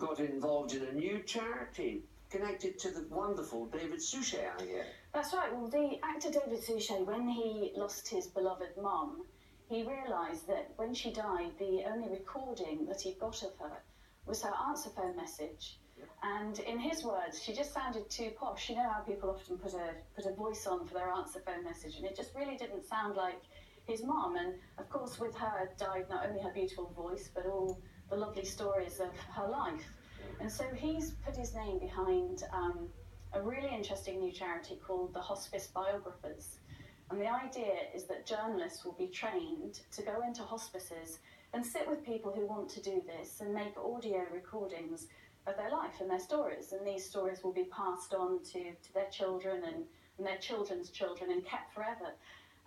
got involved in a new charity connected to the wonderful David Suchet, I hear. That's right. Well, the actor David Suchet, when he lost his beloved mum, he realised that when she died, the only recording that he got of her was her answer phone message. And in his words, she just sounded too posh. You know how people often put a voice on for their answer phone message, and it just really didn't sound like his mum. And of course, with her died not only her beautiful voice, but all the lovely stories of her life. And so he's put his name behind a really interesting new charity called the Hospice Biographers. And the idea is that journalists will be trained to go into hospices and sit with people who want to do this and make audio recordings of their life and their stories. And these stories will be passed on to their children and their children's children and kept forever.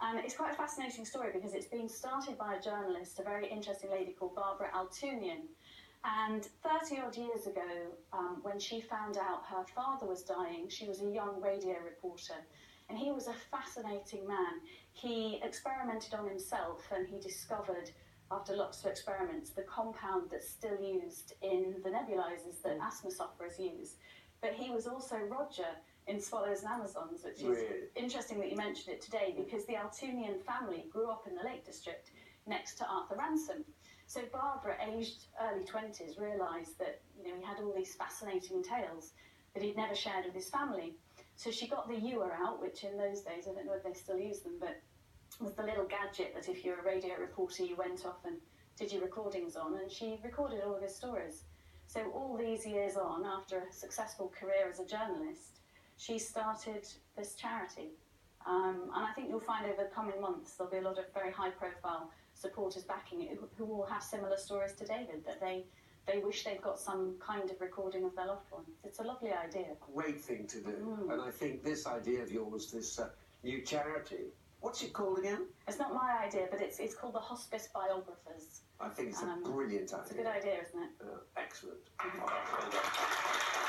And it's quite a fascinating story because it's been started by a journalist, a very interesting lady called Barbara Altunian. And 30 odd years ago, when she found out her father was dying, she was a young radio reporter. And he was a fascinating man. He experimented on himself and he discovered, after lots of experiments, the compound that's still used in the nebulizers that asthma sufferers use. But he was also Roger in Swallows and Amazons, which is interesting that you mentioned it today, because the Altunian family grew up in the Lake District next to Arthur Ransom. So Barbara, aged early 20s, realised that he had all these fascinating tales that he'd never shared with his family. So she got the ewer out, which in those days, I don't know if they still use them, but was the little gadget that if you're a radio reporter, you went off and did your recordings on, and she recorded all of his stories. So all these years on, after a successful career as a journalist, she started this charity. And I think you'll find over the coming months there'll be a lot of very high-profile supporters backing it who will have similar stories to David, that they wish they'd got some kind of recording of their loved ones. It's a lovely idea. Great thing to do. And I think this idea of yours, this new charity, what's it called again? It's not my idea, but it's called the Hospice Biographers. I think it's a brilliant idea. It's a good idea, isn't it? Excellent.